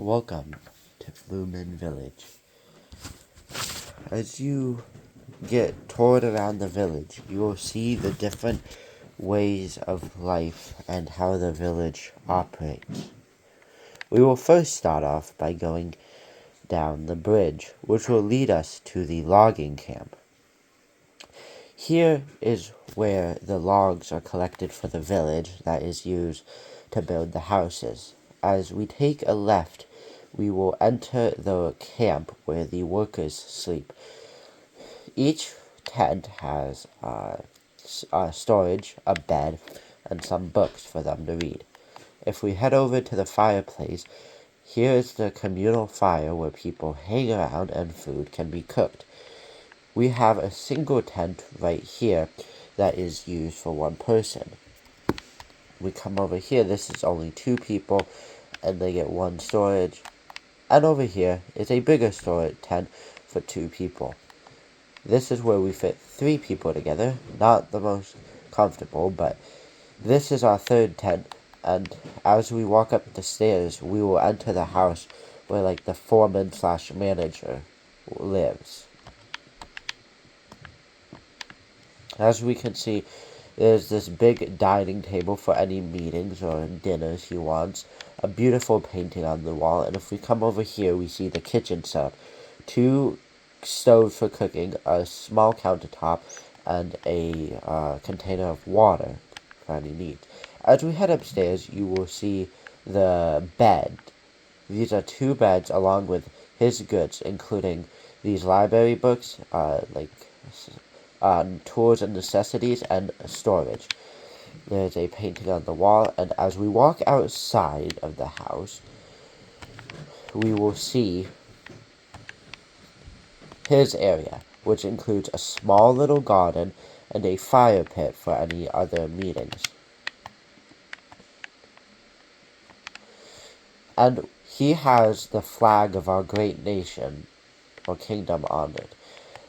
Welcome to Lumen Village. As you get toured around the village, you will see the different ways of life and how the village operates. We will first start off by going down the bridge, which will lead us to the logging camp. Here is where the logs are collected for the village that is used to build the houses. As we take a left, we will enter the camp where the workers sleep. Each tent has storage, a bed, and some books for them to read. If we head over to the fireplace, here is the communal fire where people hang around and food can be cooked. We have a single tent right here that is used for one person. We come over here, this is only two people, and they get one storage. And over here is a bigger storage tent for two people. This is where we fit three people together. Not the most comfortable, but this is our third tent. And as we walk up the stairs, we will enter the house where the foreman/manager lives. As we can see, there's this big dining table for any meetings or dinners he wants. A beautiful painting on the wall. And if we come over here, we see the kitchen setup. Two stoves for cooking, a small countertop, and a container of water for any needs. As we head upstairs, you will see the bed. These are two beds along with his goods, including these library books, tools and necessities, and storage. There's a painting on the wall, and as we walk outside of the house, we will see his area, which includes a small little garden and a fire pit for any other meetings. And he has the flag of our great nation, or kingdom, on it.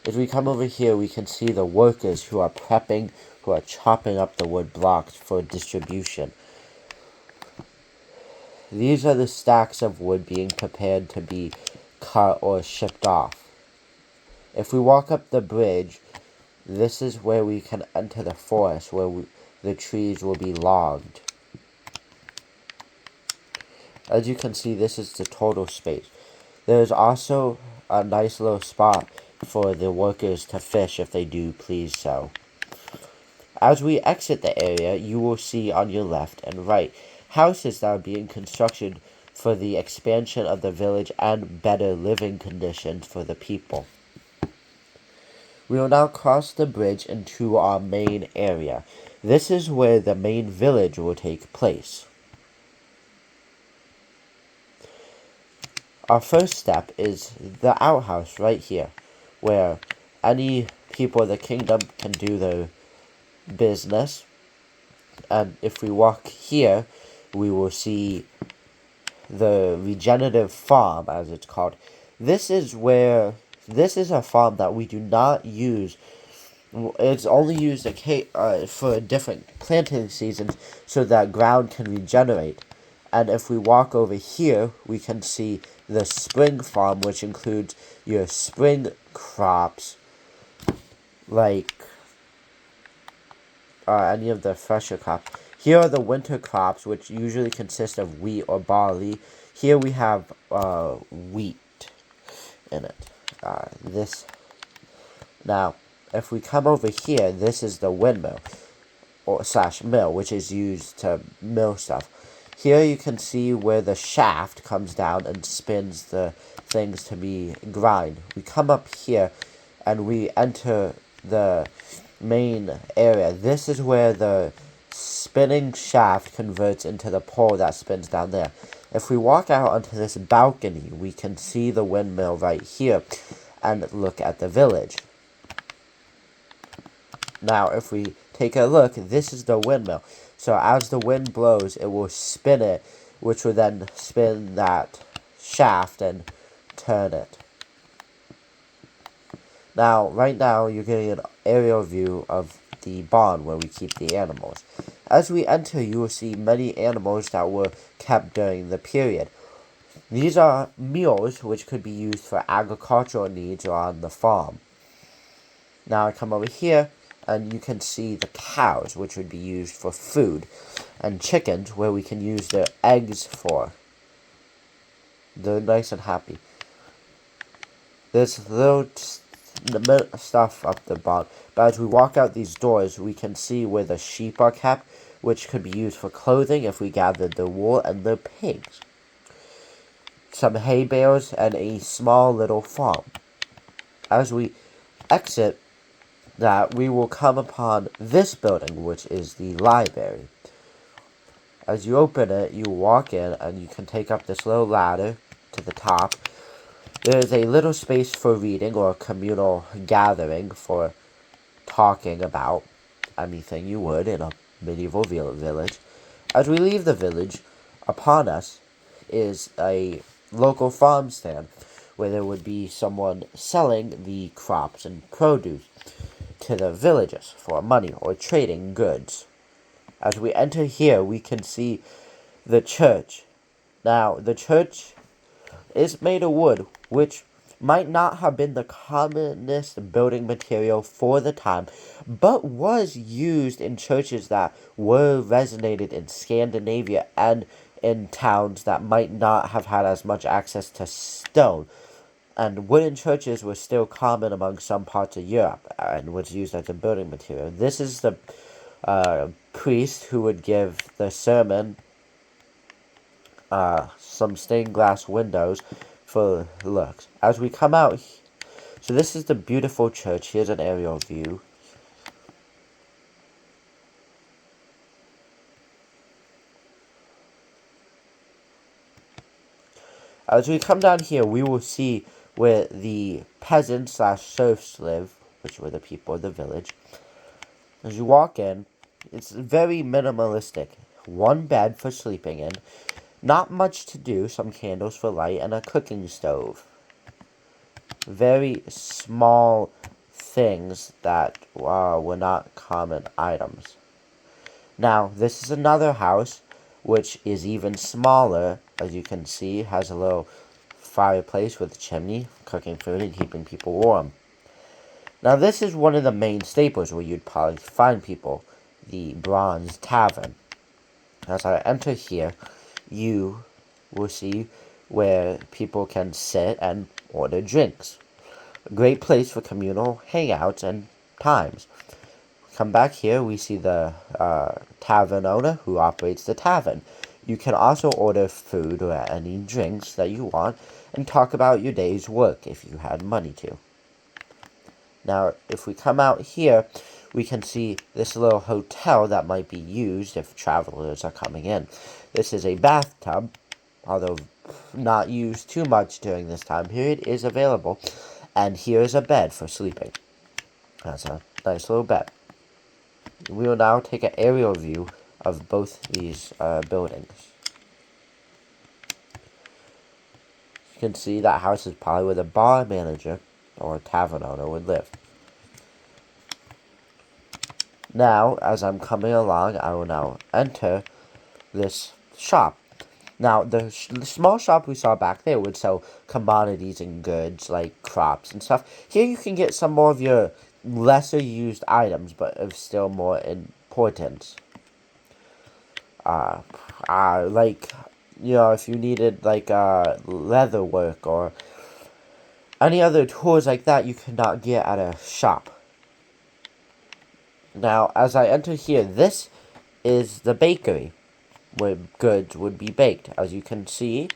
As we come over here, we can see the workers who are prepping, who are chopping up the wood blocks for distribution. These are the stacks of wood being prepared to be cut or shipped off. If we walk up the bridge, this is where we can enter the forest, where the trees will be logged. As you can see, this is the total space. There is also a nice little spot for the workers to fish if they do please so. As we exit the area, you will see on your left and right houses that are being constructed for the expansion of the village and better living conditions for the people. We will now cross the bridge into our main area. This is where the main village will take place. Our first step is the outhouse right here, where any people of the kingdom can do their business. And if we walk here, we will see the regenerative farm, as it's called. This is a farm that we do not use. It's only used for different planting seasons so that ground can regenerate. And if we walk over here, we can see the spring farm, which includes your spring crops, like any of the fresher crops. Here are the winter crops, which usually consist of wheat or barley. Here we have wheat in it. Now, if we come over here, this is the windmill / mill, which is used to mill stuff. Here you can see where the shaft comes down and spins the things to be grind. We come up here and we enter the main area. This is where the spinning shaft converts into the pole that spins down there. If we walk out onto this balcony, we can see the windmill right here and look at the village. Now, if we take a look, this is the windmill. So as the wind blows, it will spin it, which will then spin that shaft and turn it. Now, right now, you're getting an aerial view of the barn where we keep the animals. As we enter, you will see many animals that were kept during the period. These are mules which could be used for agricultural needs or on the farm. Now I come over here and you can see the cows, which would be used for food, and chickens, where we can use their eggs for. They're nice and happy. There's little stuff up the bottom, but as we walk out these doors, we can see where the sheep are kept, which could be used for clothing if we gathered the wool, and the pigs. Some hay bales, and a small little farm. As we exit that, we will come upon this building, which is the library. As you open it, you walk in, and you can take up this little ladder to the top. There is a little space for reading or communal gathering for talking about anything you would in a medieval village. As we leave the village, upon us is a local farm stand where there would be someone selling the crops and produce to the villagers for money or trading goods. As we enter here, we can see the church. Now, the church is made of wood, which might not have been the commonest building material for the time, but was used in churches that were resonated in Scandinavia and in towns that might not have had as much access to stone. And wooden churches were still common among some parts of Europe and was used as a building material. This is the priest who would give the sermon. Some stained glass windows for looks. As we come out, so this is the beautiful church. Here's an aerial view. As we come down here, we will see where the peasants / serfs live, which were the people of the village. As you walk in, it's very minimalistic. One bed for sleeping in. Not much to do, some candles for light, and a cooking stove. Very small things that were not common items. Now, this is another house, which is even smaller. As you can see, has a little fireplace with a chimney, cooking food and keeping people warm. Now, this is one of the main staples where you'd probably find people, the Bronze Tavern. As I enter here, you will see where people can sit and order drinks. A great place for communal hangouts and times. Come back here, we see the tavern owner who operates the tavern. You can also order food or any drinks that you want and talk about your day's work if you had money to. Now, if we come out here, we can see this little hotel that might be used if travelers are coming in. This is a bathtub, although not used too much during this time period, is available. And here is a bed for sleeping. That's a nice little bed. We will now take an aerial view of both these buildings. You can see that house is probably where the bar manager or tavern owner would live. Now, as I'm coming along, I will now enter this shop. Now, the small shop we saw back there would sell commodities and goods like crops and stuff. Here you can get some more of your lesser used items, but of still more importance. Like, if you needed like leather work or any other tools like that, you could not get at a shop. Now, as I enter here, this is the bakery where goods would be baked. As you can see,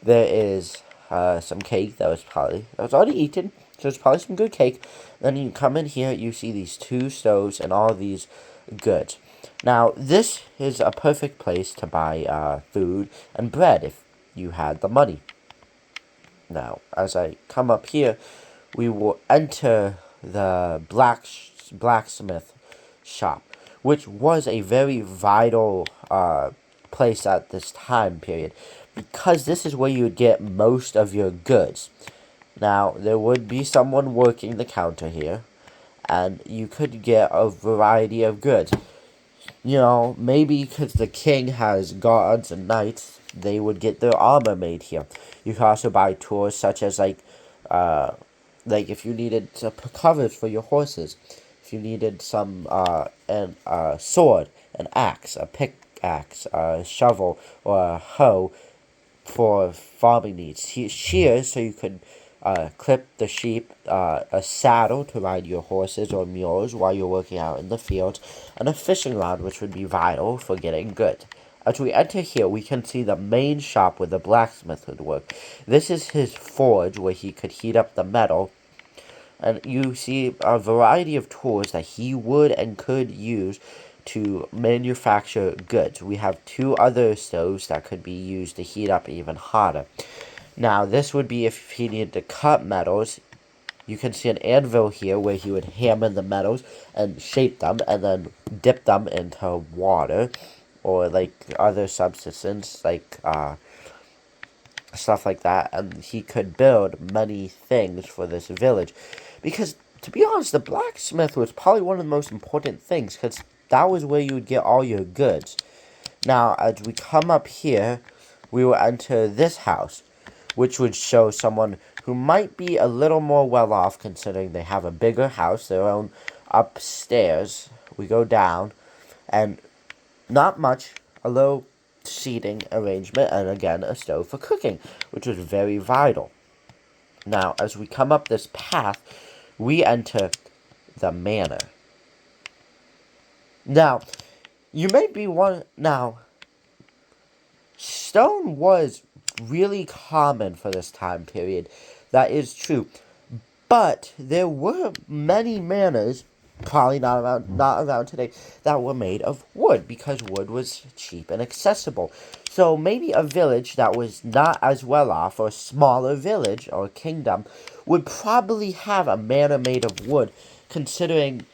there is some cake that was already eaten, so it's probably some good cake. Then you come in here, you see these two stoves and all these goods. Now, this is a perfect place to buy food and bread if you had the money. Now, as I come up here, we will enter the blacksmith shop, which was a very vital place at this time period, because this is where you would get most of your goods. Now, there would be someone working the counter here, and you could get a variety of goods. Maybe because the king has guards and knights, they would get their armor made here. You can also buy tools such as like if you needed covers for your horses, if you needed some sword, an axe, a pickaxe, a shovel, or a hoe for farming needs. Shears so you could clip the sheep, a saddle to ride your horses or mules while you're working out in the fields, and a fishing rod, which would be vital for getting goods. As we enter here, we can see the main shop where the blacksmith would work. This is his forge where he could heat up the metal, and you see a variety of tools that he would and could use to manufacture goods. We have two other stoves that could be used to heat up even hotter. Now, this would be if he needed to cut metals. You can see an anvil here where he would hammer the metals and shape them and then dip them into water or like other substances like stuff like that, and he could build many things for this village. Because, to be honest, the blacksmith was probably one of the most important things, because that was where you would get all your goods. Now, as we come up here, we will enter this house, which would show someone who might be a little more well-off, considering they have a bigger house, their own upstairs. We go down, and not much, a little seating arrangement, and again, a stove for cooking, which was very vital. Now, as we come up this path, we enter the manor. Now, you may be one. Now, stone was really common for this time period. That is true. But there were many manors, probably not around today, that were made of wood, because wood was cheap and accessible. So maybe a village that was not as well off, or a smaller village or kingdom, would probably have a manor made of wood, considering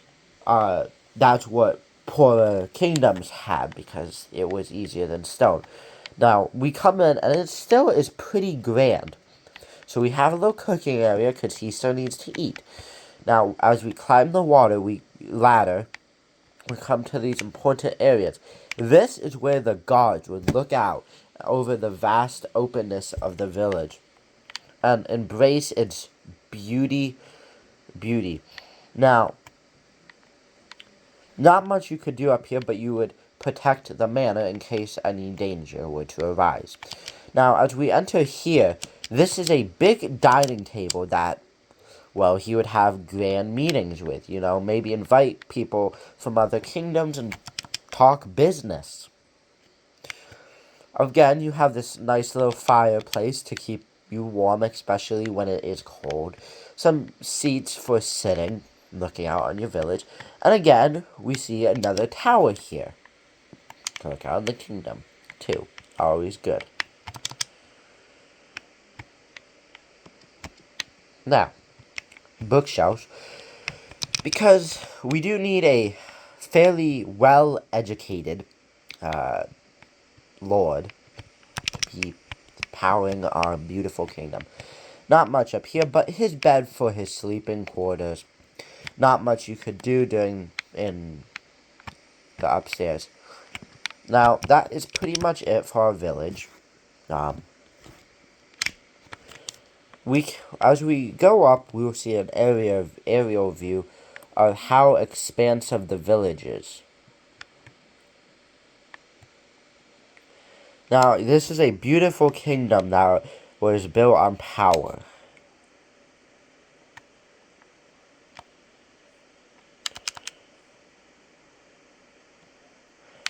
that's what poorer kingdoms had, because it was easier than stone. Now, we come in, and it still is pretty grand. So we have a little cooking area, because he still needs to eat. Now, as we climb the ladder, we come to these important areas. This is where the guards would look out over the vast openness of the village and embrace its beauty. Now, not much you could do up here, but you would protect the manor in case any danger were to arise. Now, as we enter here, this is a big dining table that, well, he would have grand meetings with, maybe invite people from other kingdoms and talk business. Again, you have this nice little fireplace to keep you warm, especially when it is cold. Some seats for sitting, looking out on your village. And again, we see another tower here to look out on the kingdom, too. Always good. Now, bookshelves, because we do need a fairly well-educated lord to be powering our beautiful kingdom. Not much up here, but his bed for his sleeping quarters. Not much you could do in the upstairs. Now, that is pretty much it for our village. As we go up, we will see an aerial view of how expansive the village is. Now, this is a beautiful kingdom that was built on power.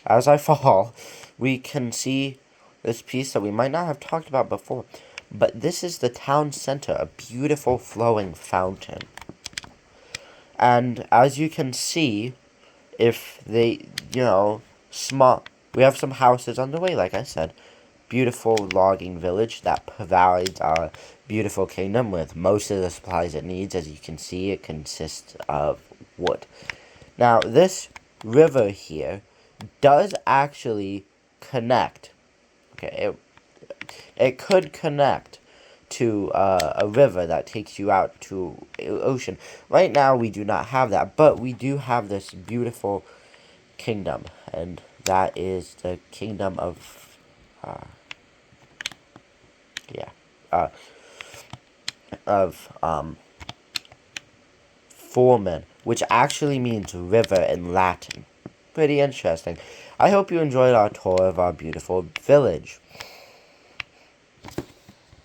As I fall, we can see this piece that we might not have talked about before. But this is the town center, a beautiful flowing fountain. And as you can see, if they, we have some houses on the way, like I said. Beautiful logging village that provides our beautiful kingdom with most of the supplies it needs. As you can see, it consists of wood. Now, this river here does actually connect. Okay, it could connect to a river that takes you out to ocean. Right now, we do not have that, but we do have this beautiful kingdom, and that is the kingdom of Yeah. Of Foreman, which actually means river in Latin. Pretty interesting. I hope you enjoyed our tour of our beautiful village.